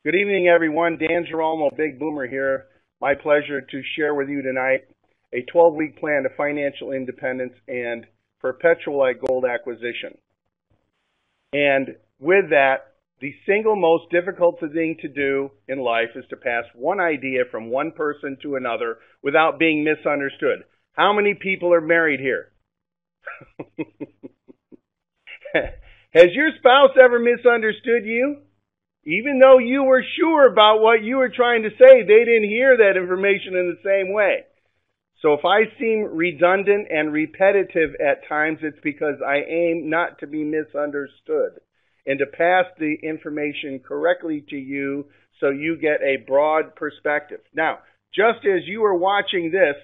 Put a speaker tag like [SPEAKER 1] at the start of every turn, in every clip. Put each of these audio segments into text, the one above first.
[SPEAKER 1] Good evening, everyone. Dan Girolmo, Big Boomer here. My pleasure to share with you tonight a 12-week plan to financial independence and perpetual gold acquisition. And with that, the single most difficult thing to do in life is to pass one idea from one person to another without being misunderstood. How many people are married here? Has your spouse ever misunderstood you? Even though you were sure about what you were trying to say, they didn't hear that information in the same way. So if I seem redundant and repetitive at times, it's because I aim not to be misunderstood and to pass the information correctly to you so you get a broad perspective. Now, just as you are watching this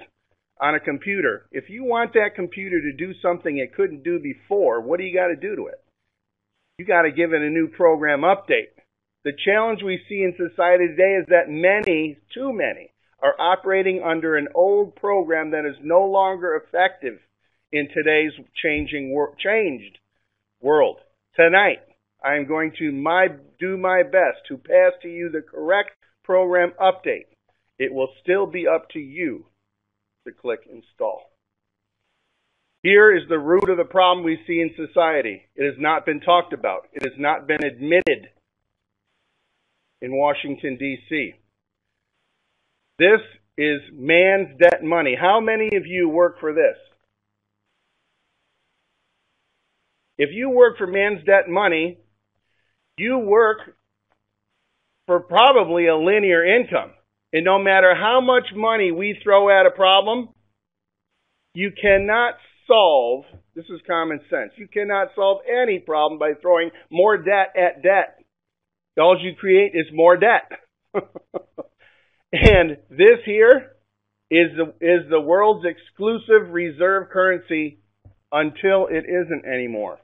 [SPEAKER 1] on a computer, if you want that computer to do something it couldn't do before, what do you got to do to it? You got to give it a new program update. The challenge we see in society today is that many, too many, are operating under an old program that is no longer effective in today's changed world. Tonight, I am going to do my best to pass to you the correct program update. It will still be up to you to click install. Here is the root of the problem we see in society. It has not been talked about. It has not been admitted in Washington, D.C. This is man's debt money. How many of you work for this? If you work for man's debt money, you work for probably a linear income. And no matter how much money we throw at a problem, you cannot solve, this is common sense, you cannot solve any problem by throwing more debt at debt. All you create is more debt. And this here is the world's exclusive reserve currency until it isn't anymore.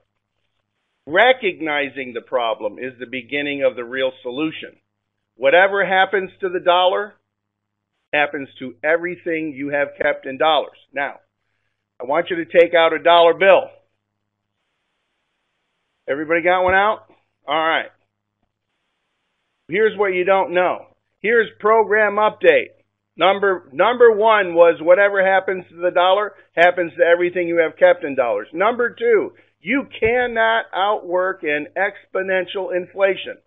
[SPEAKER 1] Recognizing the problem is the beginning of the real solution. Whatever happens to the dollar happens to everything you have kept in dollars. Now, I want you to take out a dollar bill. Everybody got one out? All right. Here's what you don't know. Here's program update. Number one was whatever happens to the dollar happens to everything you have kept in dollars. Number two, you cannot outwork an exponential inflation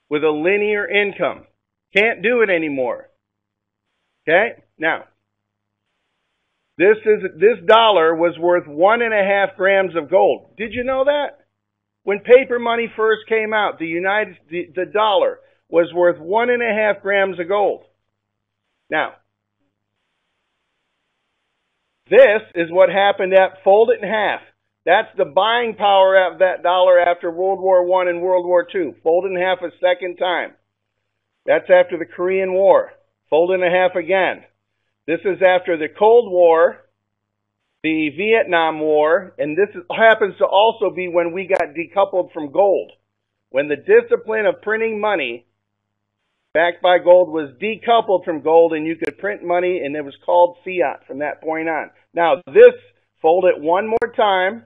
[SPEAKER 1] with a linear income. Can't do it anymore. Okay? Now, this dollar was worth 1.5 grams of gold. Did you know that? When paper money first came out, the dollar was worth 1.5 grams of gold. Now, this is what happened at fold it in half. That's the buying power of that dollar after World War I and World War II. Fold it in half a second time. That's after the Korean War. Fold it in half again. This is after the Cold War, the Vietnam War, and this happens to also be when we got decoupled from gold. When the discipline of printing money backed by gold was decoupled from gold and you could print money, and it was called fiat from that point on. Now this, fold it one more time,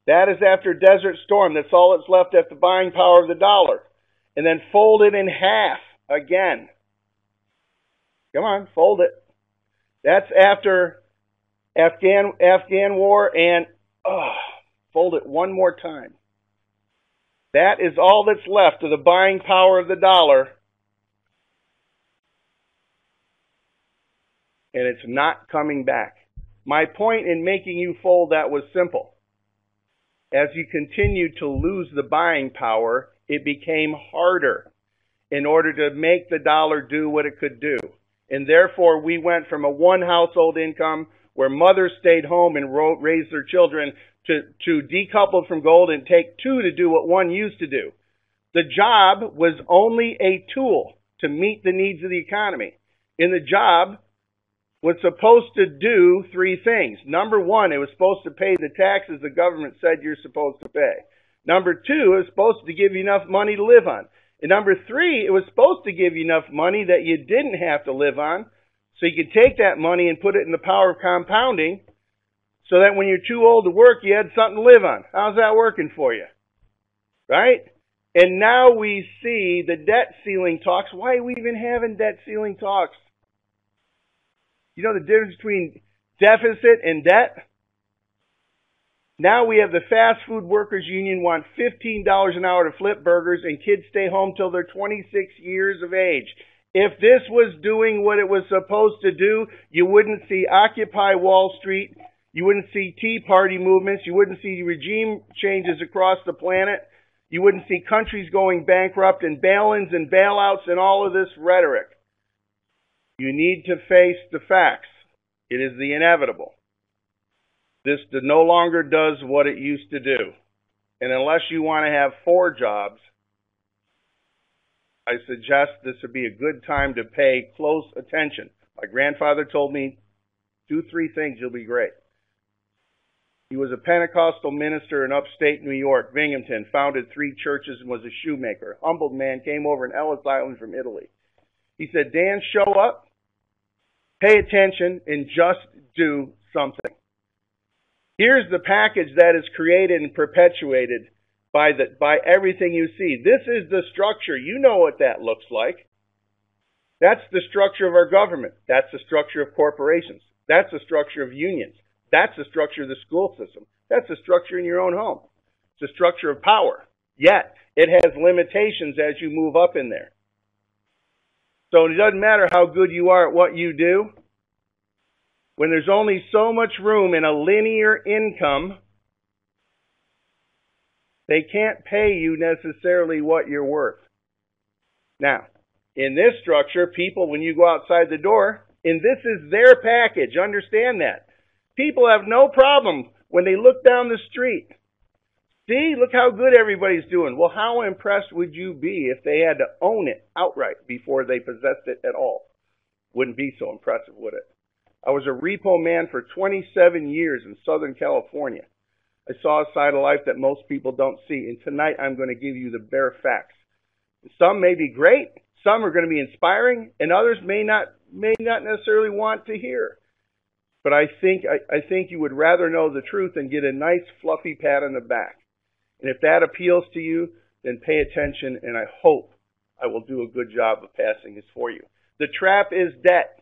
[SPEAKER 1] that is after Desert Storm. That's all that's left at the buying power of the dollar. And then fold it in half again. Come on, fold it. That's after Afghan War, and fold it one more time. That is all that's left of the buying power of the dollar. And it's not coming back. My point in making you fold that was simple. As you continued to lose the buying power, it became harder in order to make the dollar do what it could do. And therefore, we went from a one household income where mothers stayed home and raised their children to decouple from gold and take two to do what one used to do. The job was only a tool to meet the needs of the economy. And the job was supposed to do three things. Number one, it was supposed to pay the taxes the government said you're supposed to pay. Number two, it was supposed to give you enough money to live on. And number three, it was supposed to give you enough money that you didn't have to live on, so you could take that money and put it in the power of compounding, so that when you're too old to work, you had something to live on. How's that working for you? Right? And now we see the debt ceiling talks. Why are we even having debt ceiling talks? You know the difference between deficit and debt? Now we have the fast food workers union want $15 an hour to flip burgers, and kids stay home till they're 26 years of age. If this was doing what it was supposed to do, you wouldn't see Occupy Wall Street, you wouldn't see Tea Party movements, you wouldn't see regime changes across the planet, you wouldn't see countries going bankrupt and bail-ins and bailouts and all of this rhetoric. You need to face the facts. It is the inevitable. This no longer does what it used to do. And unless you want to have 4 jobs, I suggest this would be a good time to pay close attention. My grandfather told me, do 3 things, you'll be great. He was a Pentecostal minister in upstate New York, Binghamton, founded 3 churches and was a shoemaker. Humbled man, came over in Ellis Island from Italy. He said, Dan, show up, pay attention, and just do something. Here's the package that is created and perpetuated by everything you see. This is the structure. You know what that looks like. That's the structure of our government. That's the structure of corporations. That's the structure of unions. That's the structure of the school system. That's the structure in your own home. It's the structure of power. Yet, it has limitations as you move up in there. So it doesn't matter how good you are at what you do. When there's only so much room in a linear income, they can't pay you necessarily what you're worth. Now, in this structure, people, when you go outside the door, and this is their package, understand that. People have no problem when they look down the street. See, look how good everybody's doing. Well, how impressed would you be if they had to own it outright before they possessed it at all? Wouldn't be so impressive, would it? I was a repo man for 27 years in Southern California. I saw a side of life that most people don't see, and tonight I'm going to give you the bare facts. Some may be great, some are going to be inspiring, and others may not necessarily want to hear. But I think you would rather know the truth than get a nice fluffy pat on the back. And if that appeals to you, then pay attention, and I hope I will do a good job of passing this for you. The trap is debt.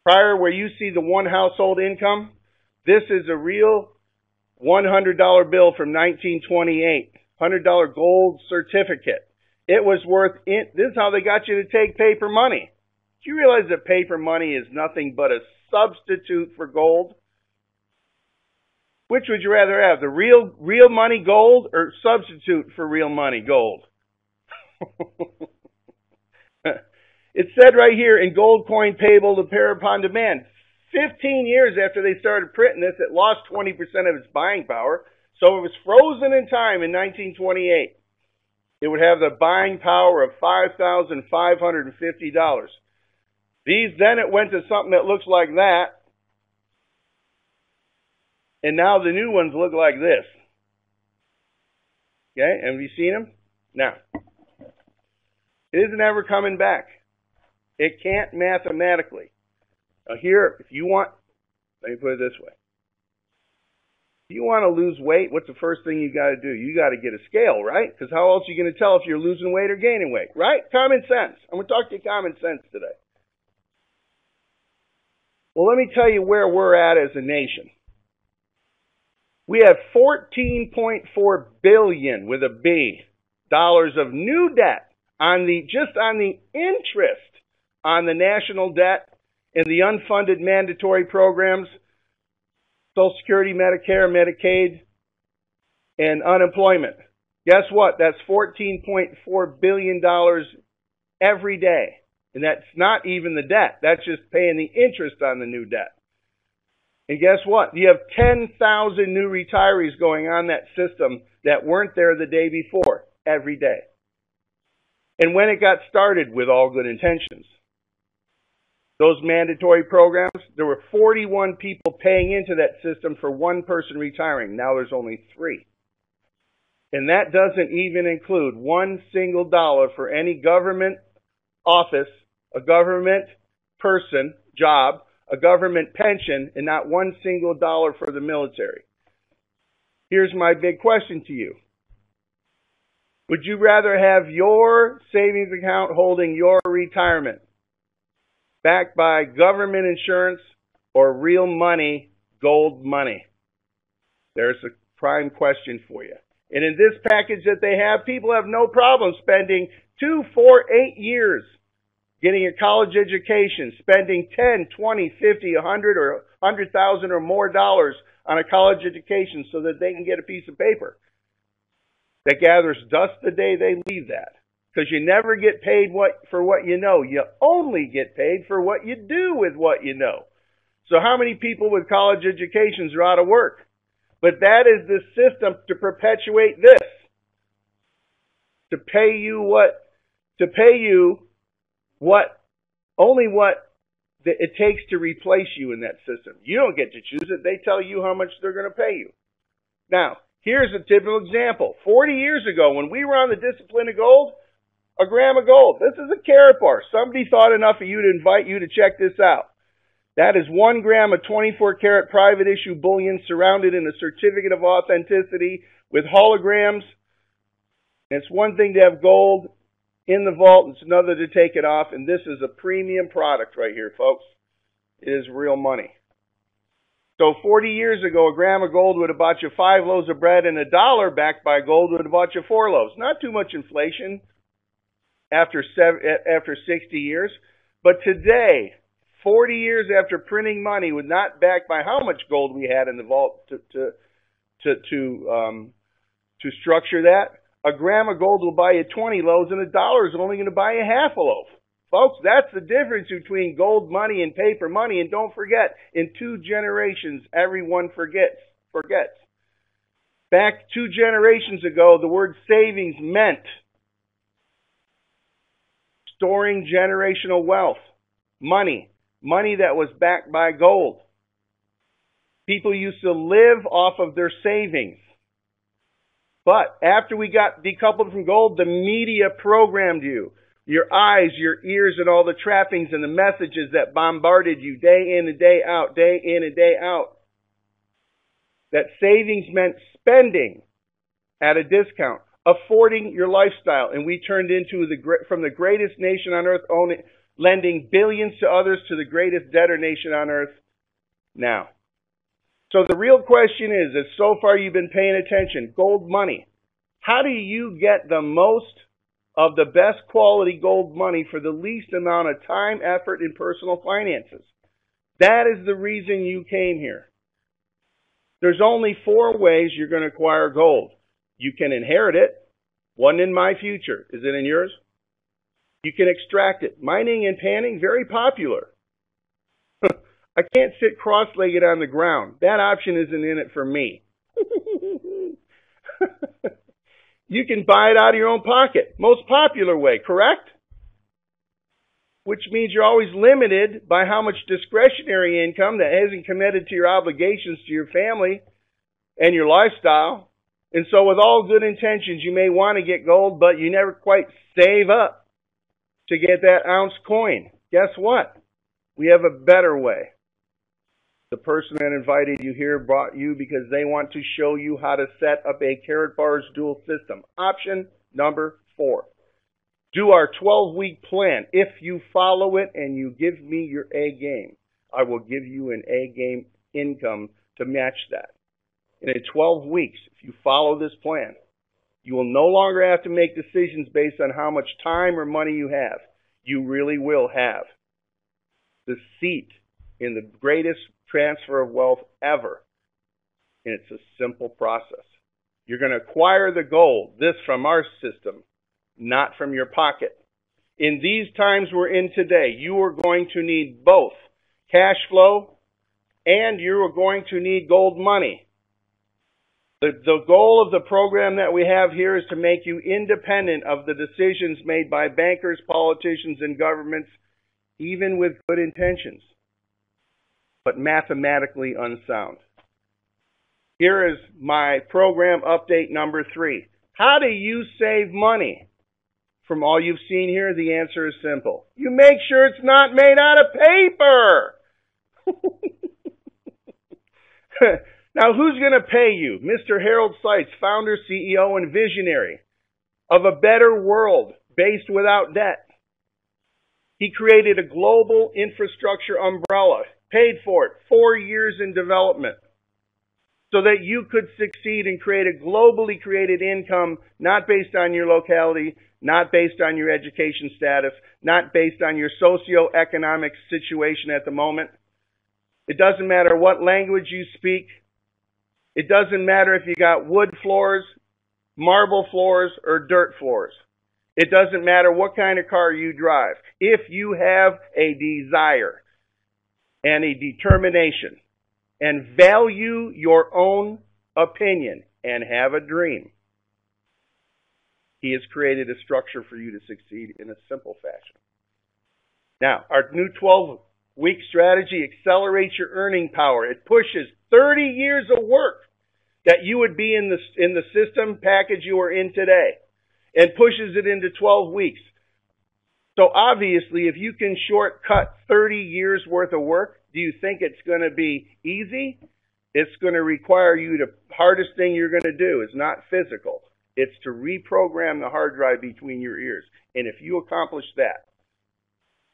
[SPEAKER 1] Prior, where you see the one household income, this is a real $100 bill from 1928, $100 gold certificate. It was worth, this is how they got you to take paper money. Do you realize that paper money is nothing but a substitute for gold? Which would you rather have, the real money gold or substitute for real money gold? It said right here, in gold coin payable to bearer upon demand. 15 years after they started printing this, it lost 20% of its buying power. So it was frozen in time in 1928. It would have the buying power of $5,550. Then it went to something that looks like that. And now the new ones look like this. Okay, have you seen them? Now, it isn't ever coming back. It can't mathematically. Now here, if you want, let me put it this way. If you want to lose weight, what's the first thing you got to do? You got to get a scale, right? Because how else are you going to tell if you're losing weight or gaining weight, right? Common sense. I'm going to talk to you common sense today. Well, let me tell you where we're at as a nation. We have $14.4 billion with a B dollars of new debt just on the interest on the national debt and the unfunded mandatory programs, Social Security, Medicare, Medicaid, and unemployment. Guess what? That's $14.4 billion every day. And that's not even the debt. That's just paying the interest on the new debt. And guess what? You have 10,000 new retirees going on that system that weren't there the day before every day. And when it got started with all good intentions, those mandatory programs, there were 41 people paying into that system for one person retiring. Now there's only 3. And that doesn't even include one single dollar for any government office, a government person, job, a government pension, and not one single dollar for the military. Here's my big question to you. Would you rather have your savings account holding your retirement, backed by government insurance, or real money, gold money? There's a prime question for you. And in this package that they have, people have no problem spending 2, 4, 8 years getting a college education, spending 10, 20, 50, 100 or 100,000 or more dollars on a college education so that they can get a piece of paper that gathers dust the day they leave that. Because you never get paid for what you know. You only get paid for what you do with what you know. So how many people with college educations are out of work? But that is the system to perpetuate this. To pay you only what it takes to replace you in that system. You don't get to choose it. They tell you how much they're going to pay you. Now, here's a typical example. 40 years ago, when we were on the discipline of gold, a gram of gold. This is a Karatbar. Somebody thought enough of you to invite you to check this out. That is 1 gram of 24-karat private issue bullion surrounded in a certificate of authenticity with holograms. And it's one thing to have gold in the vault, it's another to take it off, and this is a premium product right here, folks. It is real money. So 40 years ago, a gram of gold would have bought you 5 loaves of bread, and $1 backed by gold would have bought you 4 loaves. Not too much inflation after 60 years. But today, 40 years after printing money, with not backed by how much gold we had in the vault to structure that, a gram of gold will buy you 20 loaves, and $1 is only going to buy you half a loaf. Folks, that's the difference between gold money and paper money. And don't forget, in 2 generations, everyone forgets. Back 2 generations ago, the word savings meant storing generational wealth, money that was backed by gold. People used to live off of their savings. But after we got decoupled from gold, the media programmed you. Your eyes, your ears, and all the trappings and the messages that bombarded you day in and day out, day in and day out. That savings meant spending at a discount, affording your lifestyle. And we turned into from the greatest nation on earth, lending billions to others, to the greatest debtor nation on earth now. So the real question is so far you've been paying attention, gold money. How do you get the most of the best quality gold money for the least amount of time, effort, and personal finances? That is the reason you came here. There's only 4 ways you're going to acquire gold. You can inherit it. One in my future. Is it in yours? You can extract it. Mining and panning, very popular. I can't sit cross-legged on the ground. That option isn't in it for me. You can buy it out of your own pocket. Most popular way, correct? Which means you're always limited by how much discretionary income that hasn't committed to your obligations to your family and your lifestyle. And so with all good intentions, you may want to get gold, but you never quite save up to get that ounce coin. Guess what? We have a better way. The person that invited you here brought you because they want to show you how to set up a Karatbars dual system. Option number 4. Do our 12-week plan. If you follow it and you give me your A game, I will give you an A game income to match that. And in 12 weeks, if you follow this plan, you will no longer have to make decisions based on how much time or money you have. You really will have the seat in the greatest transfer of wealth ever. And it's a simple process. You're going to acquire the gold, this from our system, not from your pocket. In these times we're in today, you are going to need both cash flow and you are going to need gold money. The goal of the program that we have here is to make you independent of the decisions made by bankers, politicians, and governments, even with good intentions, but mathematically unsound. Here is my program update number 3. How do you save money? From all you've seen here, the answer is simple. You make sure it's not made out of paper. Now, who's going to pay you? Mr. Harold Seitz, founder, CEO, and visionary. of a better world based without debt. He created a global infrastructure umbrella, paid for it, 4 years in development, so that you could succeed and create a globally created income, not based on your locality, not based on your education status, not based on your socioeconomic situation at the moment. It doesn't matter what language you speak. It doesn't matter if you got wood floors, marble floors, or dirt floors. It doesn't matter what kind of car you drive. If you have a desire and a determination and value your own opinion and have a dream, he has created a structure for you to succeed in a simple fashion. Now, our new 12-week strategy accelerates your earning power. It pushes 30 years of work that you would be in the system package you are in today, and pushes it into 12 weeks. So obviously, if you can shortcut 30 years worth of work, do you think it's going to be easy? It's going to require you to, hardest thing you're going to do is not physical. It's to reprogram the hard drive between your ears. And if you accomplish that,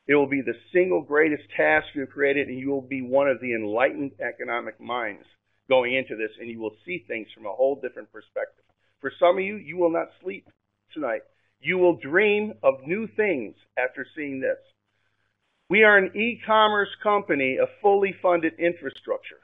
[SPEAKER 1] it will be the single greatest task you've created, and you will be one of the enlightened economic minds going into this, and you will see things from a whole different perspective. For some of you, you will not sleep tonight. You will dream of new things after seeing this. We are an e-commerce company, a fully funded infrastructure.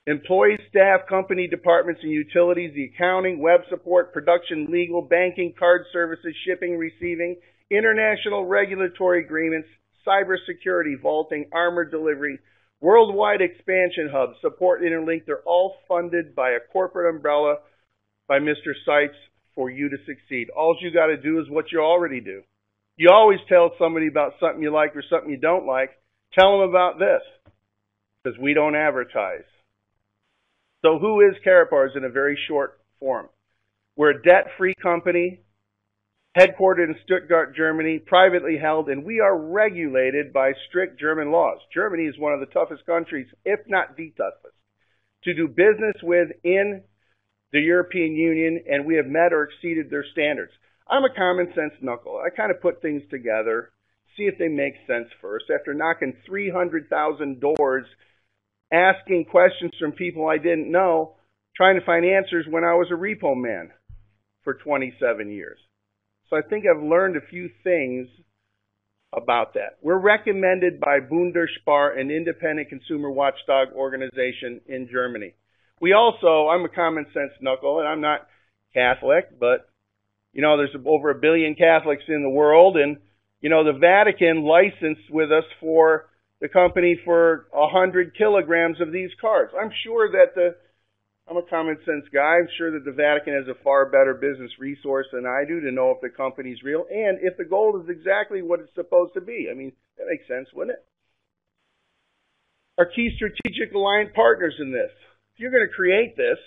[SPEAKER 1] Employees, staff, company departments and utilities, the accounting, web support, production, legal, banking, card services, shipping, receiving, international regulatory agreements, cybersecurity, vaulting, armored delivery, worldwide expansion hubs, support interlink, they're all funded by a corporate umbrella by Mr. Seitz for you to succeed. All you got to do is what you already do. You always tell somebody about something you like or something you don't like. Tell them about this, because we don't advertise. So who is Karatbars in a very short form? We're a debt-free company, headquartered in Stuttgart, Germany, privately held, and we are regulated by strict German laws. Germany is one of the toughest countries, if not the toughest, to do business with in the European Union, and we have met or exceeded their standards. I'm a common sense knuckle. I kind of put things together, see if they make sense first. After knocking 300,000 doors, asking questions from people I didn't know, trying to find answers when I was a repo man for 27 years. So I think I've learned a few things about that. We're recommended by Bundesspar, an independent consumer watchdog organization in Germany. We also, I'm a common sense knuckle, and I'm not Catholic, but, you know, there's over 1 billion Catholics in the world, and, you know, the Vatican licensed with us for the company for 100 kilograms of these cards. I'm sure that I'm a common sense guy. I'm sure that the Vatican has a far better business resource than I do to know if the company's real and if the gold is exactly what it's supposed to be. I mean, that makes sense, wouldn't it? Our key strategic alliance partners in this. If you're going to create this,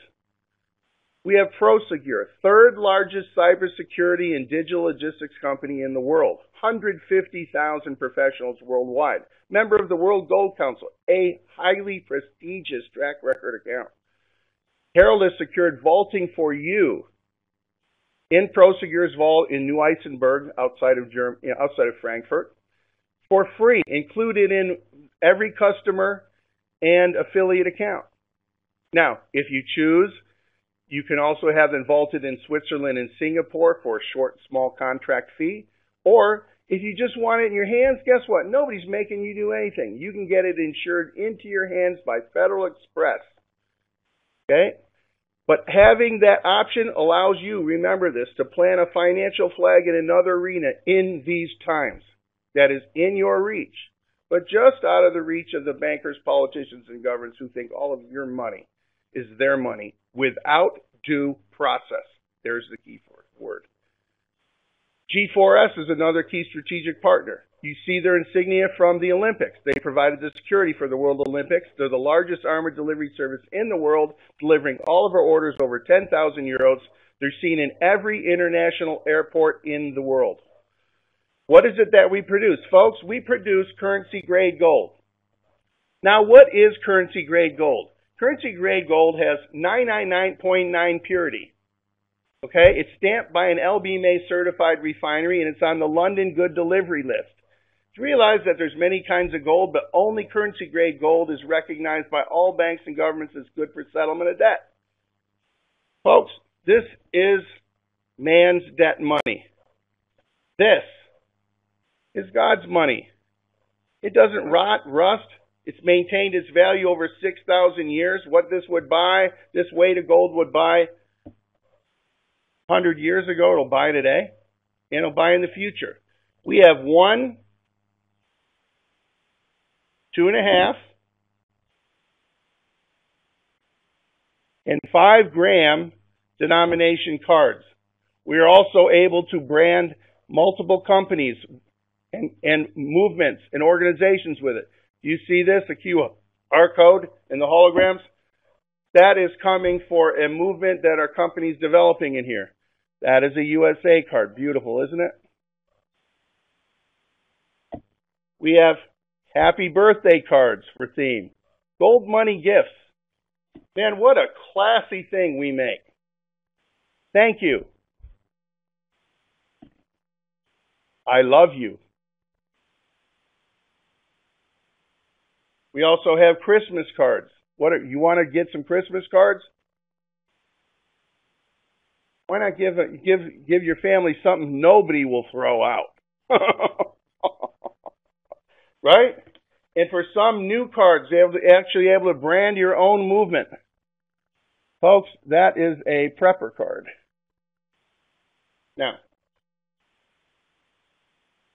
[SPEAKER 1] we have Prosegur, third largest cybersecurity and digital logistics company in the world. 150,000 professionals worldwide. Member of the World Gold Council, a highly prestigious track record account. Harold has secured vaulting for you in Prosegur's vault in New Isenburg, outside of Frankfurt, for free, included in every customer and affiliate account. Now, if you choose, you can also have them vaulted in Switzerland and Singapore for a short, small contract fee. Or if you just want it in your hands, guess what? Nobody's making you do anything. You can get it insured into your hands by Federal Express. Okay? But having that option allows you, remember this, to plant a financial flag in another arena in these times. That is in your reach. But just out of the reach of the bankers, politicians, and governments who think all of your money is their money without due process. There's the key word. G4S is another key strategic partner. You see their insignia from the Olympics. They provided the security for the World Olympics. They're the largest armored delivery service in the world, delivering all of our orders over 10,000 euros. They're seen in every international airport in the world. What is it that we produce? Folks, we produce currency-grade gold. Now, what is currency-grade gold? Currency-grade gold has 999.9 purity. Okay? It's stamped by an LB-May certified refinery, and it's on the London Good Delivery List. You realize that there's many kinds of gold, but only currency-grade gold is recognized by all banks and governments as good for settlement of debt. Folks, this is man's debt money. This is God's money. It doesn't rot, rust. It's maintained its value over 6,000 years. What this would buy, this weight of gold would buy 100 years ago, it'll buy today, and it'll buy in the future. We have 1, 2.5, and 5 gram denomination cards. We are also able to brand multiple companies and movements and organizations with it. Do you see this? The QR code and the holograms? That is coming for a movement that our company's developing in here. That is a USA card. Beautiful, isn't it? We have happy birthday cards for theme. Gold money gifts. Man, what a classy thing we make. Thank you. I love you. We also have Christmas cards. You want to get some Christmas cards? Why not give your family something nobody will throw out? Right? And for some new cards, they're actually able to brand your own movement. Folks, that is a prepper card. Now,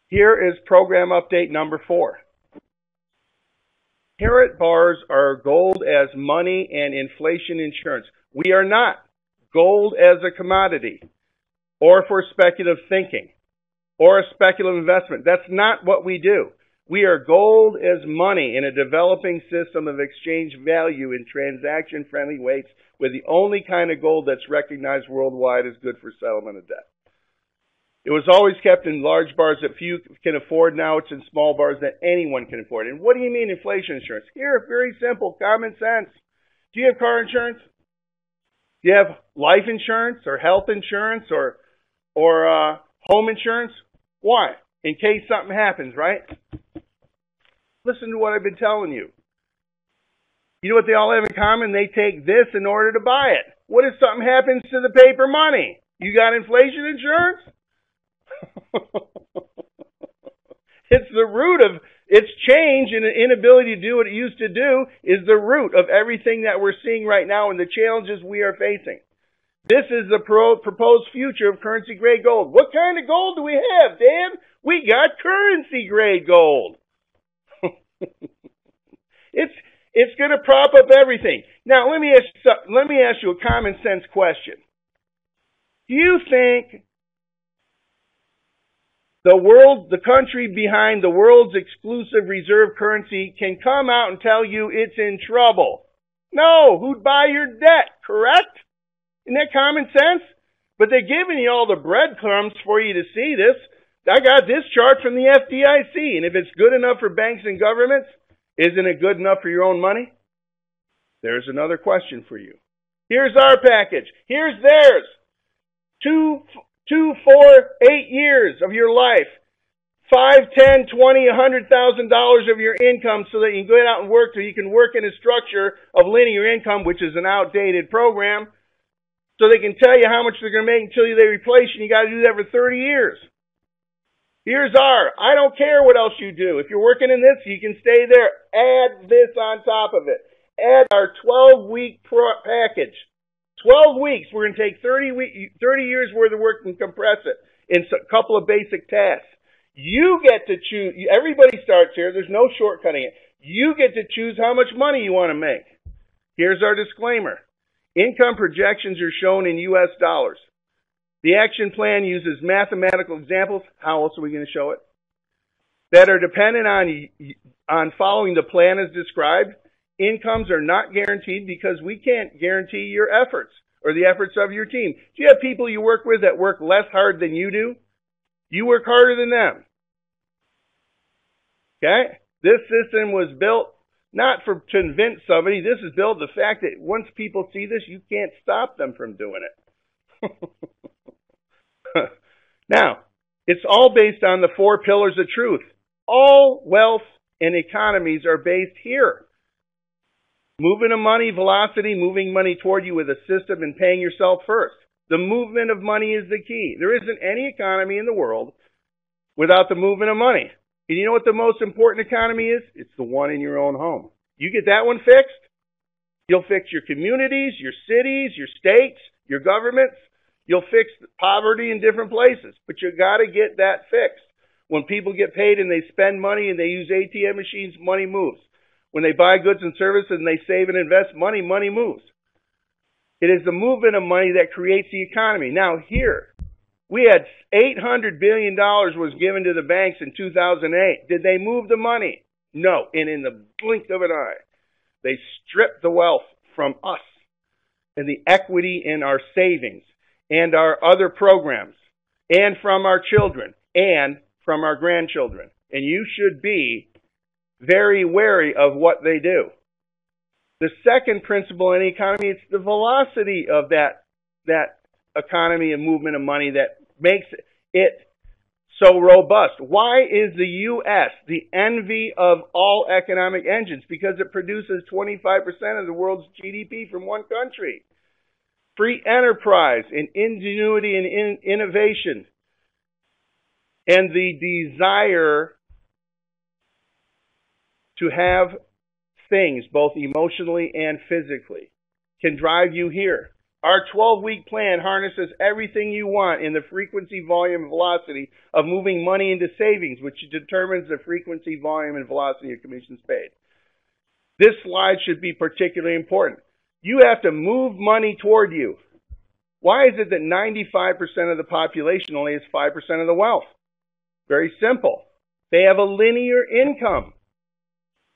[SPEAKER 1] here is program update number 4. Karatbars are gold as money and inflation insurance. We are not gold as a commodity or for speculative thinking or a speculative investment. That's not what we do. We are gold as money in a developing system of exchange value in transaction-friendly weights with the only kind of gold that's recognized worldwide as good for settlement of debt. It was always kept in large bars that few can afford. Now it's in small bars that anyone can afford. And what do you mean inflation insurance? Here, very simple, common sense. Do you have car insurance? Do you have life insurance or health insurance or home insurance? Why? In case something happens, right? Listen to what I've been telling you. You know what they all have in common? They take this in order to buy it. What if something happens to the paper money? You got inflation insurance? It's the root of its change and the inability to do what it used to do is the root of everything that we're seeing right now and the challenges we are facing. This is the proposed future of currency grade gold. What kind of gold do we have, Dan? We got currency grade gold. It's going to prop up everything. Now let me ask you a common sense question. Do you think the country behind the world's exclusive reserve currency can come out and tell you it's in trouble? No, who'd buy your debt, correct? Isn't that common sense? But they're giving you all the breadcrumbs for you to see this. I got this chart from the FDIC, and if it's good enough for banks and governments, isn't it good enough for your own money? There's another question for you. Here's our package. Here's theirs. 2, 4, 8 years of your life. $5, $10, $20, $100,000 of your income so that you can go out and work so you can work in a structure of linear income, which is an outdated program, so they can tell you how much they're going to make until they replace you, and you got to do that for 30 years. Here's I don't care what else you do. If you're working in this, you can stay there. Add this on top of it. Add our 12-week package. 12 weeks. We're going to take 30 years worth of work and compress it in a couple of basic tasks. You get to choose. Everybody starts here. There's no shortcutting it. You get to choose how much money you want to make. Here's our disclaimer. Income projections are shown in U.S. dollars. The action plan uses mathematical examples. How else are we going to show it? That are dependent on following the plan as described. Incomes are not guaranteed because we can't guarantee your efforts or the efforts of your team. Do you have people you work with that work less hard than you do? You work harder than them. Okay? This system was built not to convince somebody. This is built the fact that once people see this, you can't stop them from doing it. Now, it's all based on the four pillars of truth. All wealth and economies are based here. Movement of money, velocity, moving money toward you with a system and paying yourself first. The movement of money is the key. There isn't any economy in the world without the movement of money. And you know what the most important economy is? It's the one in your own home. You get that one fixed, you'll fix your communities, your cities, your states, your governments. You'll fix poverty in different places. But you got to get that fixed. When people get paid and they spend money and they use ATM machines, money moves. When they buy goods and services and they save and invest money, money moves. It is the movement of money that creates the economy. Now here, we had $800 billion was given to the banks in 2008. Did they move the money? No. And in the blink of an eye, they stripped the wealth from us and the equity in our savings and our other programs and from our children and from our grandchildren. And you should be very wary of what they do. The second principle in the economy, it's the velocity of that economy and movement of money that makes it so robust. Why is the U.S. the envy of all economic engines? Because it produces 25% of the world's GDP from one country. Free enterprise and ingenuity and innovation and the desire to have things both emotionally and physically can drive you here. Our 12-week plan harnesses everything you want in the frequency, volume, and velocity of moving money into savings, which determines the frequency, volume, and velocity of commissions paid. This slide should be particularly important. You have to move money toward you. Why is it that 95% of the population only has 5% of the wealth? Very simple. They have a linear income.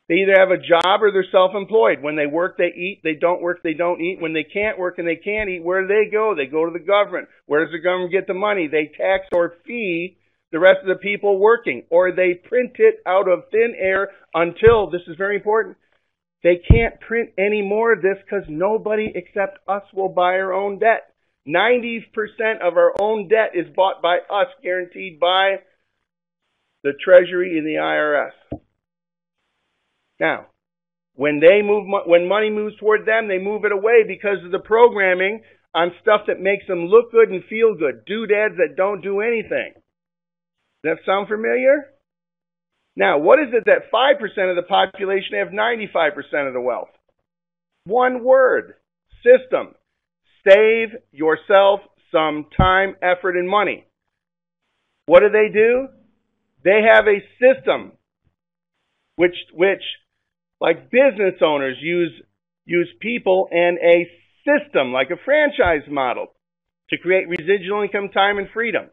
[SPEAKER 1] They either have a job or they're self-employed. When they work, they eat. They don't work, they don't eat. When they can't work and they can't eat, where do they go? They go to the government. Where does the government get the money? They tax or fee the rest of the people working. Or they print it out of thin air until, this is very important, they can't print any more of this because nobody except us will buy our own debt. 90% of our own debt is bought by us, guaranteed by the Treasury and the IRS. Now, when money moves toward them, they move it away because of the programming on stuff that makes them look good and feel good. Doodads that don't do anything. Does that sound familiar? Now, what is it that 5% of the population have 95% of the wealth? One word. System. Save yourself some time, effort, and money. What do? They have a system which like business owners use people and a system like a franchise model to create residual income, time, and freedom.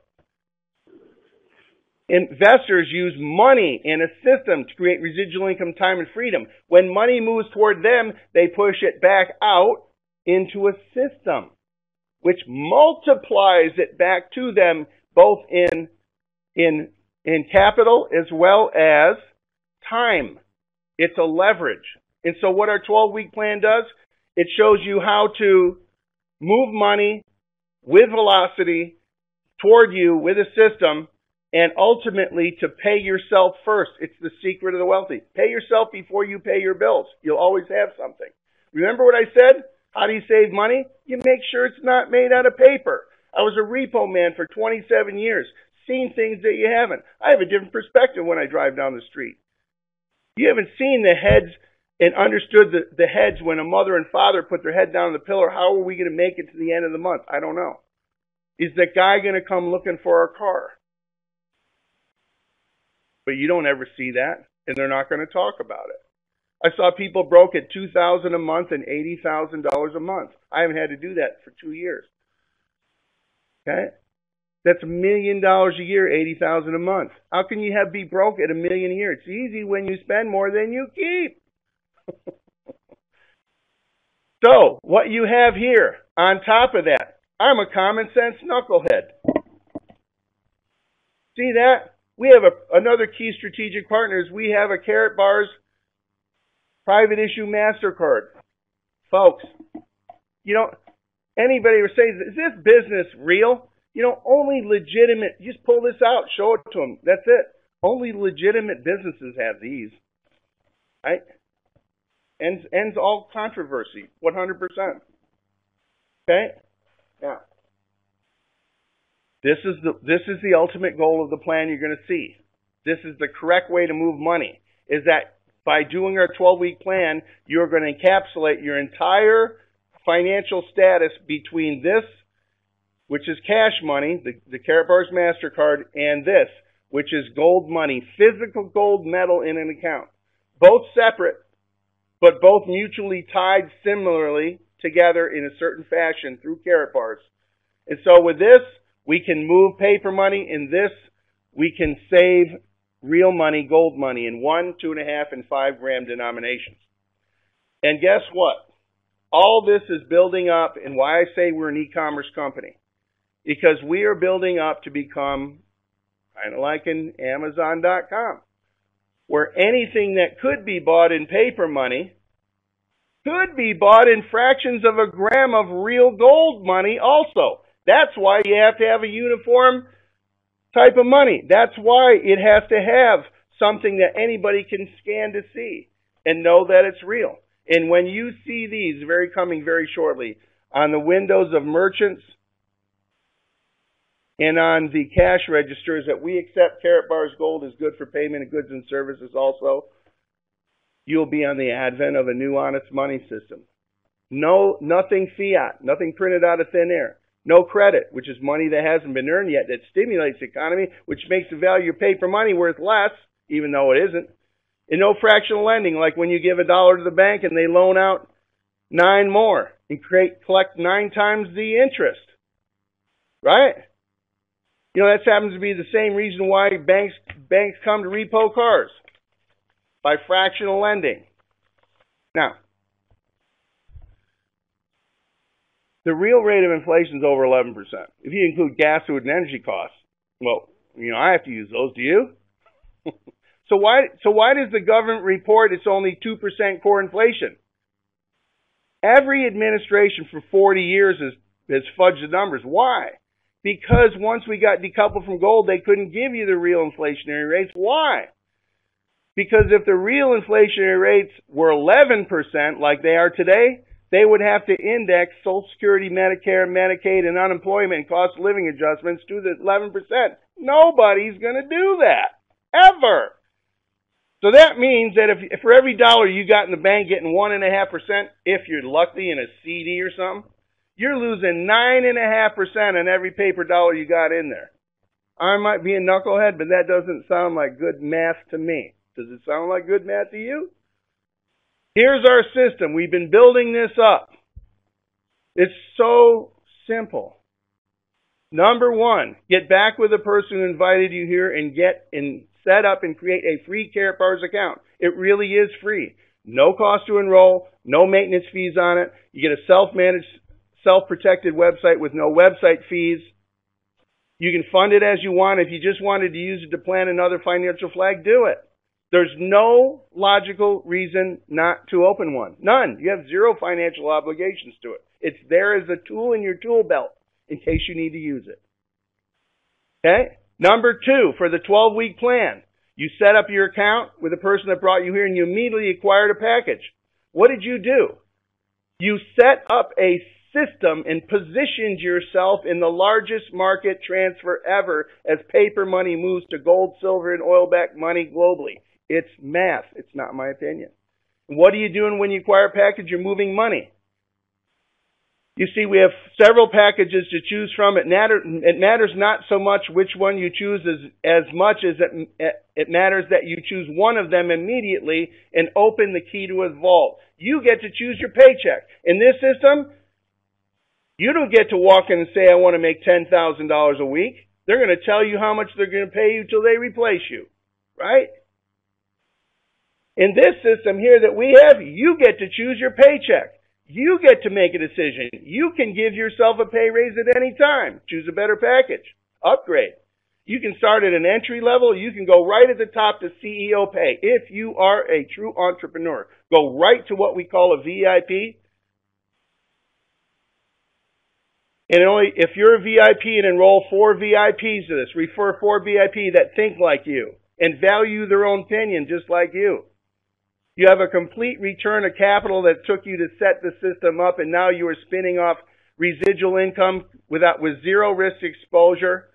[SPEAKER 1] Investors use money in a system to create residual income, time, and freedom. When money moves toward them, they push it back out into a system which multiplies it back to them both in capital as well as time. It's a leverage. And so what our 12-week plan does, it shows you how to move money with velocity toward you with a system and ultimately to pay yourself first. It's the secret of the wealthy. Pay yourself before you pay your bills. You'll always have something. Remember what I said? How do you save money? You make sure it's not made out of paper. I was a repo man for 27 years, seen things that you haven't. I have a different perspective when I drive down the street. You haven't seen the heads and understood the heads when a mother and father put their head down on the pillow. How are we going to make it to the end of the month? I don't know. Is that guy going to come looking for our car? But you don't ever see that, and they're not going to talk about it. I saw people broke at $2,000 a month and $80,000 a month. I haven't had to do that for 2 years. Okay? That's $1 million a year, $80,000 a month. How can you be broke at $1 million a year? It's easy when you spend more than you keep. So, what you have here, on top of that, I'm a common sense knucklehead. See that? We have another key strategic partner. We have a Karatbars private issue MasterCard. Folks, Anybody who says, is this business real? You know, only legitimate, just pull this out, show it to them. That's it. Only legitimate businesses have these. Right? Ends all controversy, 100%. Okay? Now, this is the ultimate goal of the plan you're going to see. This is the correct way to move money, is that by doing our 12-week plan, you're going to encapsulate your entire financial status between this, which is cash money, the Karatbars MasterCard, and this, which is gold money, physical gold metal in an account. Both separate, but both mutually tied similarly together in a certain fashion through Karatbars. And so with this, we can move paper money. In this, we can save real money, gold money, in 1, 2.5, and 5 gram denominations. And guess what? All this is building up, and why I say we're an e-commerce company. Because we are building up to become kind of like an Amazon.com, where anything that could be bought in paper money could be bought in fractions of a gram of real gold money also. That's why you have to have a uniform type of money. That's why it has to have something that anybody can scan to see and know that it's real. And when you see these coming very shortly on the windows of merchants and on the cash registers that we accept Karatbars Gold is good for payment of goods and services also, you'll be on the advent of a new honest money system. No, nothing fiat, nothing printed out of thin air. No credit, which is money that hasn't been earned yet, that stimulates the economy, which makes the value of paper money worth less, even though it isn't. And no fractional lending, like when you give $1 to the bank and they loan out 9 more and collect 9 times the interest. Right? You know, that happens to be the same reason why banks come to repo cars, by fractional lending. Now, the real rate of inflation is over 11%. If you include gas, food, and energy costs, well, you know, I have to use those. Do you? So why does the government report it's only 2% core inflation? Every administration for 40 years has fudged the numbers. Why? Because once we got decoupled from gold, they couldn't give you the real inflationary rates. Why? Because if the real inflationary rates were 11% like they are today, they would have to index Social Security, Medicare, Medicaid, and unemployment and cost of living adjustments to the 11%. Nobody's going to do that. Ever. So that means that if for every dollar you got in the bank getting 1.5%, if you're lucky in a CD or something, you're losing 9.5% on every paper dollar you got in there. I might be a knucklehead, but that doesn't sound like good math to me. Does it sound like good math to you? Here's our system. We've been building this up. It's so simple. Number 1, get back with the person who invited you here and set up and create a free Karatbars account. It really is free. No cost to enroll, no maintenance fees on it. You get a self-managed, self-protected website with no website fees. You can fund it as you want. If you just wanted to use it to plant another financial flag, do it. There's no logical reason not to open one. None. You have 0 financial obligations to it. It's there as a tool in your tool belt in case you need to use it. Okay? Number 2, for the 12-week plan, you set up your account with the person that brought you here and you immediately acquired a package. What did you do? You set up a system and positioned yourself in the largest market transfer ever as paper money moves to gold, silver, and oil-backed money globally. It's math. It's not my opinion. What are you doing when you acquire a package? You're moving money. You see, we have several packages to choose from. It matters not so much which one you choose as much as it matters that you choose one of them immediately and open the key to a vault. You get to choose your paycheck. In this system, you don't get to walk in and say, I want to make $10,000 a week. They're going to tell you how much they're going to pay you till they replace you. Right? In this system here that we have, you get to choose your paycheck. You get to make a decision. You can give yourself a pay raise at any time. Choose a better package. Upgrade. You can start at an entry level. You can go right at the top to CEO pay. If you are a true entrepreneur, go right to what we call a VIP. And only if you're a VIP and enroll 4 VIPs to this, refer 4 VIP that think like you and value their own opinion just like you. You have a complete return of capital that took you to set the system up, and now you are spinning off residual income with zero risk exposure,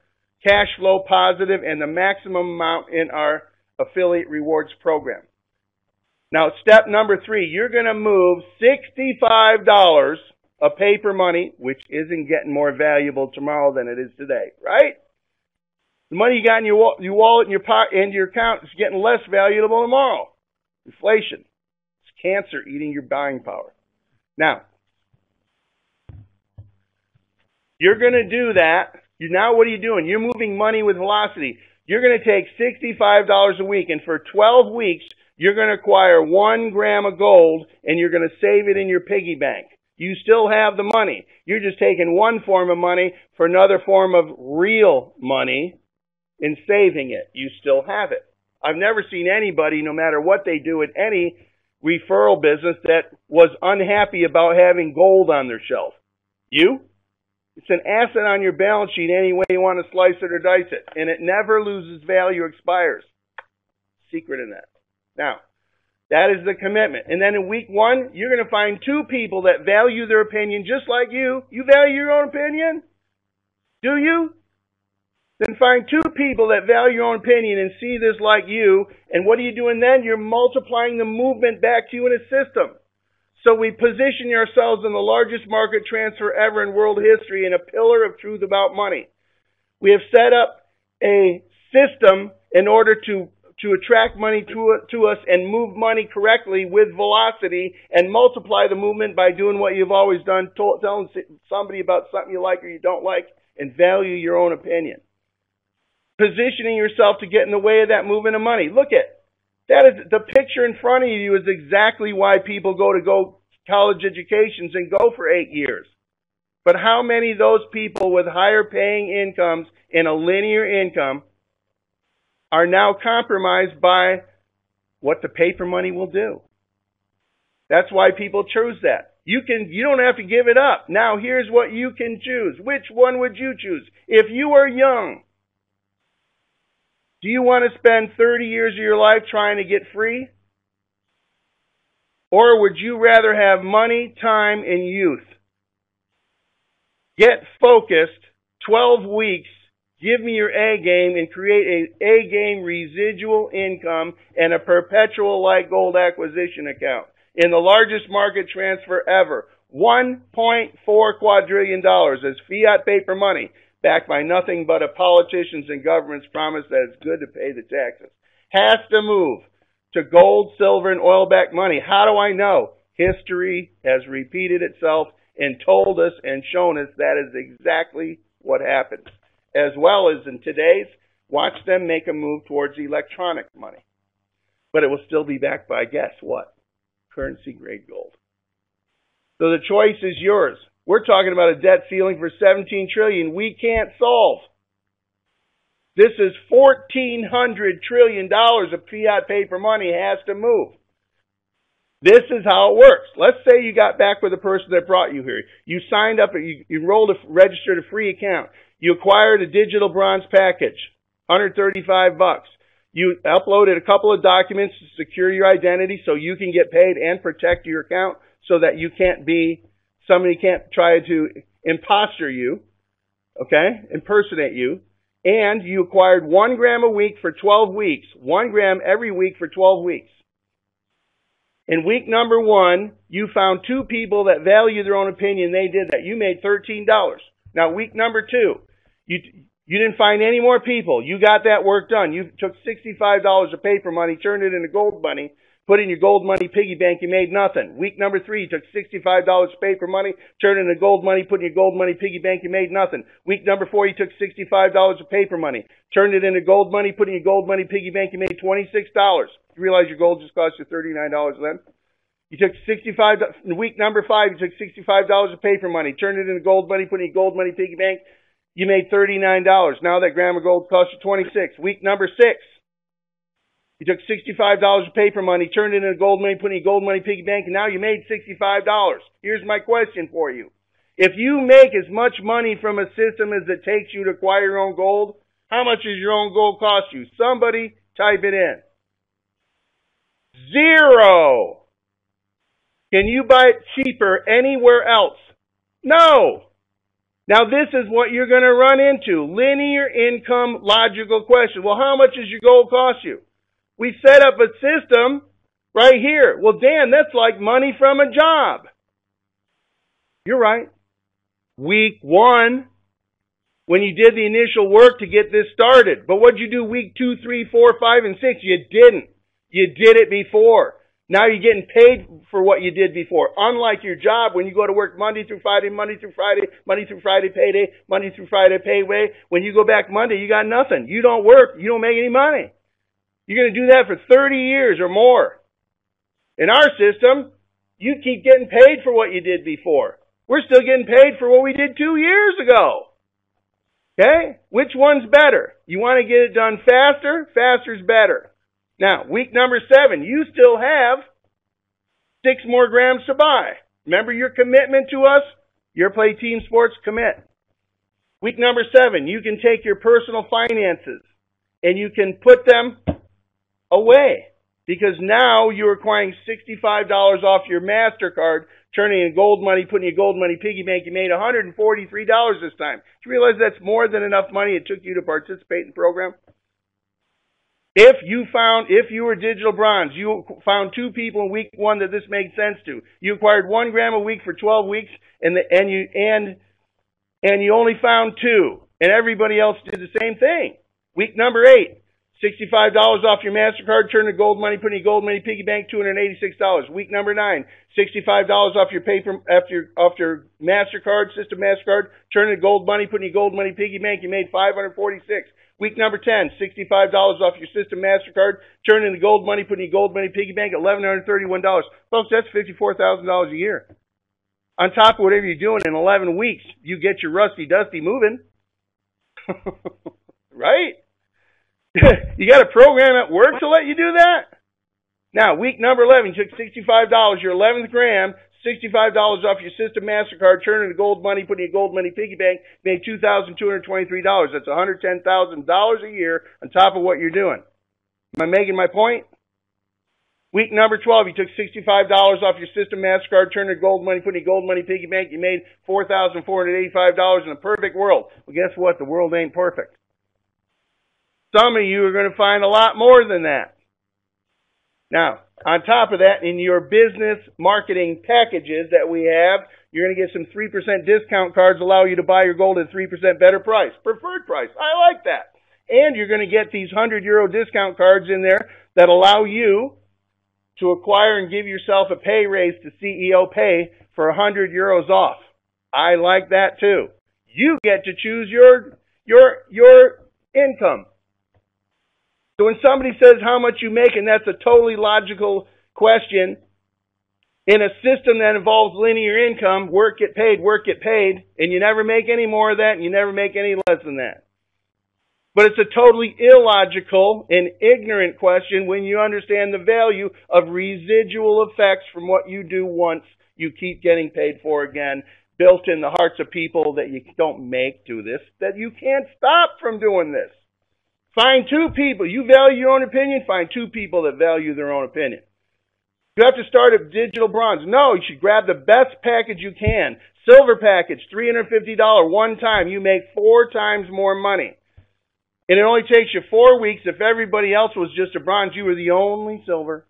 [SPEAKER 1] cash flow positive, and the maximum amount in our affiliate rewards program. Now, step number 3, you're going to move $65 of paper money, which isn't getting more valuable tomorrow than it is today, right? The money you got in your wallet and your pocket and your account is getting less valuable tomorrow. Inflation. It's cancer eating your buying power. Now, you're going to do that. Now what are you doing? You're moving money with velocity. You're going to take $65 a week, and for 12 weeks, you're going to acquire 1 gram of gold, and you're going to save it in your piggy bank. You still have the money. You're just taking one form of money for another form of real money and saving it. You still have it. I've never seen anybody, no matter what they do in any referral business, that was unhappy about having gold on their shelf. You? It's an asset on your balance sheet any way you want to slice it or dice it. And it never loses value, expires. Secret in that. Now, that is the commitment. And then in week 1, you're going to find 2 people that value their opinion just like you. You value your own opinion? Do you? Then find 2 people that value your own opinion and see this like you. And what are you doing then? You're multiplying the movement back to you in a system. So we position ourselves in the largest market transfer ever in world history and a pillar of truth about money. We have set up a system in order to attract money to us and move money correctly with velocity and multiply the movement by doing what you've always done, telling somebody about something you like or you don't like, and value your own opinion. Positioning yourself to get in the way of that movement of money. Look at that. Is the picture in front of you is exactly why people go college educations and go for 8 years. But how many of those people with higher paying incomes and a linear income are now compromised by what the paper money will do? That's why people choose that. You don't have to give it up. Now here's what you can choose. Which one would you choose? If you are young, do you want to spend 30 years of your life trying to get free? Or would you rather have money, time, and youth? Get focused, 12 weeks, give me your A game, and create an A game residual income and a perpetual like gold acquisition account in the largest market transfer ever. $1.4 quadrillion as fiat paper money, backed by nothing but a politicians and government's promise that it's good to pay the taxes. Has to move to gold, silver, and oil-backed money. How do I know? History has repeated itself and told us and shown us that is exactly what happened. As well as in today's, watch them make a move towards electronic money. But it will still be backed by, guess what? Currency-grade gold. So the choice is yours. We're talking about a debt ceiling for $17 trillion we can't solve. This is $1,400 trillion of fiat paper money has to move. This is how it works. Let's say you got back with the person that brought you here. You signed up, you enrolled, registered a free account. You acquired a digital bronze package, $135. You uploaded a couple of documents to secure your identity so you can get paid and protect your account so that somebody can't try to impostor you, okay, impersonate you. And you acquired 1 gram a week for 12 weeks. 1 gram every week for 12 weeks. In week number 1, you found 2 people that value their own opinion. They did that. You made $13. Now, week number 2, you didn't find any more people. You got that work done. You took $65 of paper money, turned it into gold money, put in your gold money piggy bank, you made nothing. Week number 3, you took $65 of paper money, turned it into gold money, put in your gold money piggy bank, you made nothing. Week number 4, you took $65 of paper money, turned it into gold money, put in your gold money piggy bank, you made $26. You realize your gold just cost you $39 then? You took week number 5, you took $65 of paper money, turned it into gold money, put in your gold money piggy bank, you made $39. Now that gram of gold cost you $26. Week number 6, you took $65 of paper money, turned it into gold money, put in your gold money piggy bank, and now you made $65. Here's my question for you. If you make as much money from a system as it takes you to acquire your own gold, how much does your own gold cost you? Somebody type it in. 0. Can you buy it cheaper anywhere else? No. Now this is what you're going to run into. Linear income logical question. Well, how much does your gold cost you? We set up a system right here. Well, Dan, that's like money from a job. You're right. Week 1, when you did the initial work to get this started. But what did you do week 2, 3, 4, 5, and 6? You didn't. You did it before. Now you're getting paid for what you did before. Unlike your job, when you go to work Monday through Friday, Monday through Friday, Monday through Friday payday, Monday through Friday payday. When you go back Monday, you got nothing. You don't work. You don't make any money. You're going to do that for 30 years or more. In our system, you keep getting paid for what you did before. We're still getting paid for what we did 2 years ago. Okay? Which one's better? You want to get it done faster? Faster's better. Now, week number 7, you still have 6 more grams to buy. Remember your commitment to us? Your Play Team Sports commit. Week number 7, you can take your personal finances and you can put them away. Because now you're acquiring $65 off your MasterCard, turning in gold money, putting in gold money piggy bank. You made $143 this time. Do you realize that's more than enough money it took you to participate in the program? If you were digital bronze, you found 2 people in week 1 that this made sense to. You acquired 1 gram a week for 12 weeks, and you only found 2, and everybody else did the same thing. Week number 8. $65 off your MasterCard, turn to gold money, put in gold money piggy bank, $286. Week number 9, $65 off your off your MasterCard, system MasterCard, turn to gold money, put in gold money piggy bank, you made $546. Week number 10, $65 off your system MasterCard, turn into gold money, put in gold money piggy bank, $1,131. Folks, that's $54,000 a year. On top of whatever you're doing in 11 weeks, you get your rusty dusty moving. Right? You got a program at work to let you do that? Now, week number 11, you took $65, your 11th gram, $65 off your system MasterCard, turn into gold money, put in gold money piggy bank, made $2,223. That's $110,000 a year on top of what you're doing. Am I making my point? Week number 12, you took $65 off your system MasterCard, turned to gold money, put in gold money piggy bank, you made $4,485 in a perfect world. Well, guess what? The world ain't perfect. Some of you are going to find a lot more than that. Now, on top of that, in your business marketing packages that we have, you're going to get some 3% discount cards allow you to buy your gold at 3% better price. Preferred price. I like that. And you're going to get these €100 discount cards in there that allow you to acquire and give yourself a pay raise to CEO pay for €100 off. I like that too. You get to choose your income. So when somebody says how much you make, and that's a totally logical question, in a system that involves linear income, work, get paid, and you never make any more of that, and you never make any less than that. But it's a totally illogical and ignorant question when you understand the value of residual effects from what you do once you keep getting paid for again, built in the hearts of people that you don't make do this, that you can't stop from doing this. Find 2 people. You value your own opinion, find 2 people that value their own opinion. You have to start at digital bronze. No, you should grab the best package you can. Silver package, $350 one time. You make 4 times more money. And it only takes you 4 weeks. If everybody else was just a bronze, you were the only silver.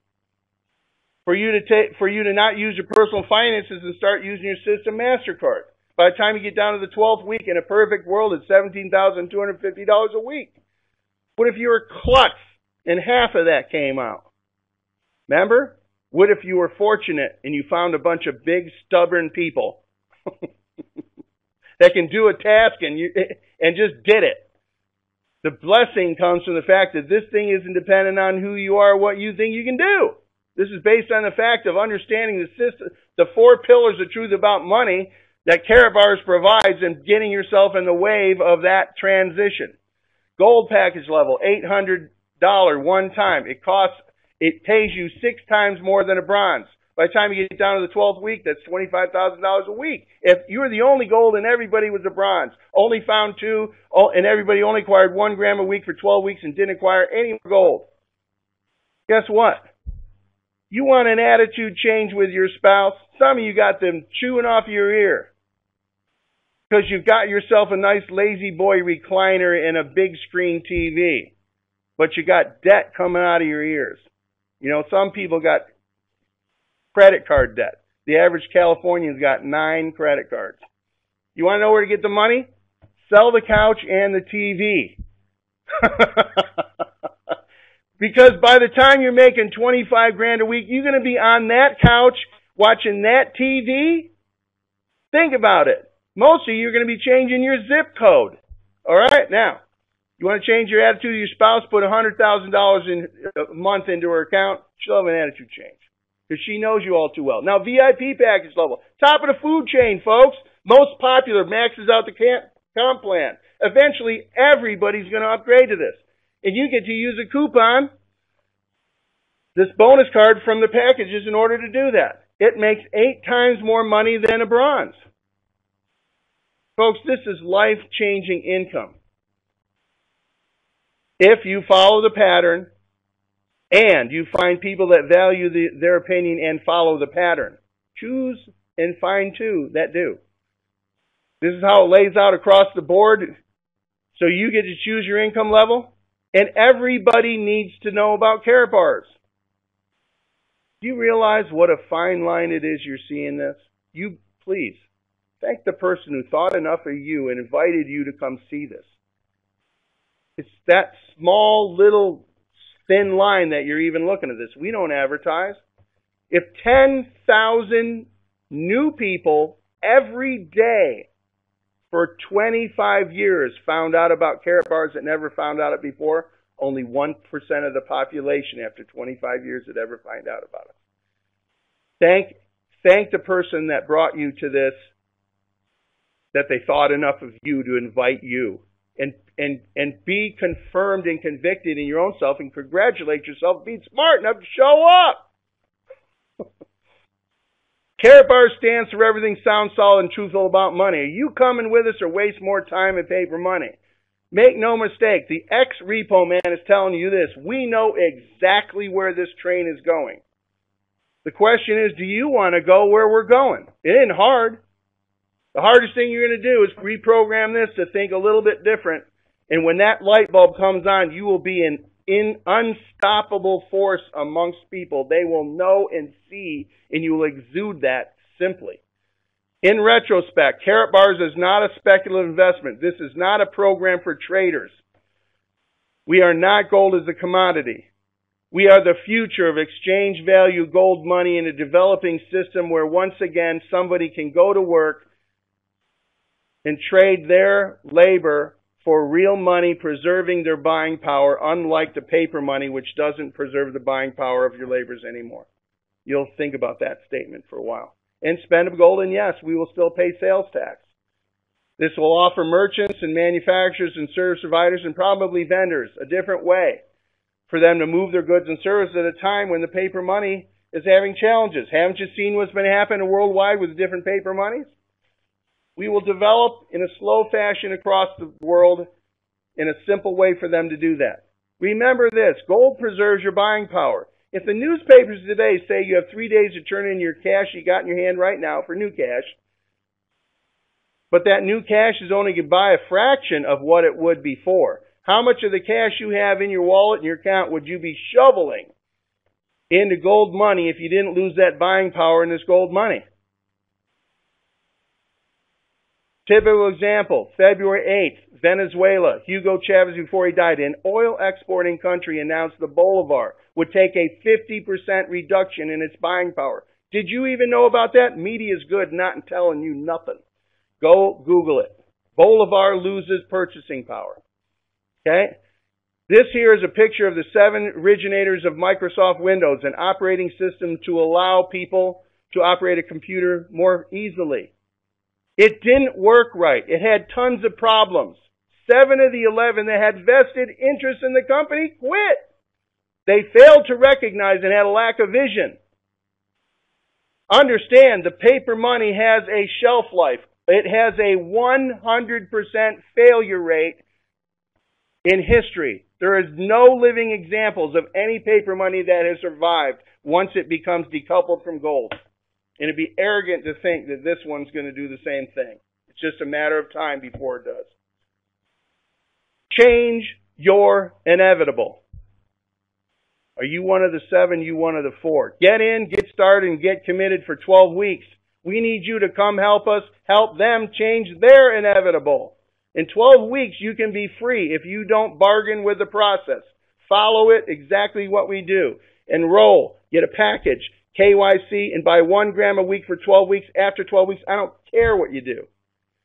[SPEAKER 1] For you to not use your personal finances and start using your system MasterCard. By the time you get down to the 12th week, in a perfect world, it's $17,250 a week. What if you were klutz and half of that came out? Remember? What if you were fortunate and you found a bunch of big, stubborn people that can do a task and just did it? The blessing comes from the fact that this thing isn't dependent on who you are or what you think you can do. This is based on the fact of understanding the system, the 4 pillars of truth about money that Karatbars provides, and getting yourself in the wave of that transition. Gold package level, $800 one time. It pays you 6 times more than a bronze. By the time you get down to the 12th week, that's $25,000 a week. If you were the only gold and everybody was a bronze, only found 2, and everybody only acquired 1 gram a week for 12 weeks and didn't acquire any more gold, guess what? You want an attitude change with your spouse? Some of you got them chewing off your ear because you've got yourself a nice lazy boy recliner and a big screen TV, but you got debt coming out of your ears. You know, some people got credit card debt. The average Californian's got 9 credit cards. You want to know where to get the money? Sell the couch and the TV. Because by the time you're making 25 grand a week, you're going to be on that couch watching that TV. Think about it. Most of you are going to be changing your zip code. All right? Now, you want to change your attitude to your spouse, put $100,000 in a month into her account, she'll have an attitude change. Because she knows you all too well. Now, VIP package level. Top of the food chain, folks. Most popular, maxes out the comp plan. Eventually, everybody's going to upgrade to this. And you get to use a coupon, this bonus card from the packages in order to do that. It makes 8 times more money than a bronze. Folks, this is life-changing income. If you follow the pattern and you find people that value their opinion and follow the pattern, choose and find 2 that do. This is how it lays out across the board. So you get to choose your income level. And everybody needs to know about Karatbars. Do you realize what a fine line it is you're seeing this? You, please, thank the person who thought enough of you and invited you to come see this. It's that small, little, thin line that you're even looking at this. We don't advertise. If 10,000 new people every day for 25 years found out about Karatbars that never found out it before, only 1% of the population after 25 years would ever find out about it. Thank the person that brought you to this, that they thought enough of you to invite you. And be confirmed and convicted in your own self and congratulate yourself being smart enough to show up. Karatbars stands for everything sound, solid, and truthful about money. Are you coming with us or waste more time and paper money? Make no mistake, the ex-repo man is telling you this. We know exactly where this train is going. The question is, do you want to go where we're going? It isn't hard. The hardest thing you're going to do is reprogram this to think a little bit different. And when that light bulb comes on, you will be an unstoppable force amongst people. They will know and see, and you will exude that simply. In retrospect, Karatbars is not a speculative investment. This is not a program for traders. We are not gold as a commodity. We are the future of exchange value gold money in a developing system where once again somebody can go to work and trade their labor for real money, preserving their buying power, unlike the paper money, which doesn't preserve the buying power of your labors anymore. You'll think about that statement for a while. And spend of gold, and yes, we will still pay sales tax. This will offer merchants and manufacturers and service providers and probably vendors a different way for them to move their goods and services at a time when the paper money is having challenges. Haven't you seen what's been happening worldwide with different paper monies? We will develop in a slow fashion across the world in a simple way for them to do that. Remember this, gold preserves your buying power. If the newspapers today say you have 3 days to turn in your cash you got in your hand right now for new cash, but that new cash is only going to buy a fraction of what it would before, how much of the cash you have in your wallet and your account would you be shoveling into gold money if you didn't lose that buying power in this gold money? Typical example, February 8th, Venezuela, Hugo Chavez, before he died, an oil exporting country announced the Bolivar would take a 50% reduction in its buying power. Did you even know about that? Media is good, not telling you nothing. Go Google it. Bolivar loses purchasing power. Okay? This here is a picture of the 7 originators of Microsoft Windows, an operating system to allow people to operate a computer more easily. It didn't work right. It had tons of problems. 7 of the 11 that had vested interest in the company quit. They failed to recognize and had a lack of vision. Understand, the paper money has a shelf life. It has a 100% failure rate in history. There is no living examples of any paper money that has survived once it becomes decoupled from gold. And it'd be arrogant to think that this one's going to do the same thing. It's just a matter of time before it does. Change your inevitable. Are you one of the 7? You one of the 4? Get in, get started, and get committed for 12 weeks. We need you to come help us, help them change their inevitable. In 12 weeks, you can be free if you don't bargain with the process. Follow it, exactly what we do. Enroll, get a package, KYC, and buy 1 gram a week for 12 weeks. After 12 weeks, I don't care what you do.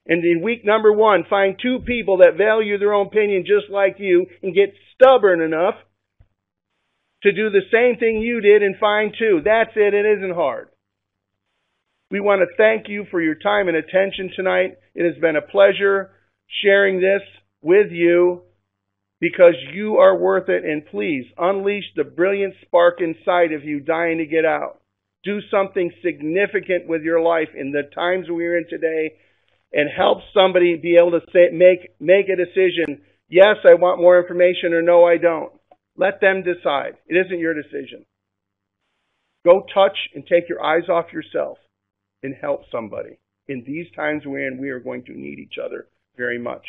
[SPEAKER 1] And in week number 1, find 2 people that value their own opinion just like you and get stubborn enough to do the same thing you did and find 2. That's it. It isn't hard. We want to thank you for your time and attention tonight. It has been a pleasure sharing this with you because you are worth it. And please unleash the brilliant spark inside of you dying to get out. Do something significant with your life in the times we're in today and help somebody be able to make a decision. Yes, I want more information, or no, I don't. Let them decide. It isn't your decision. Go touch and take your eyes off yourself and help somebody. In these times we're in, we are going to need each other very much.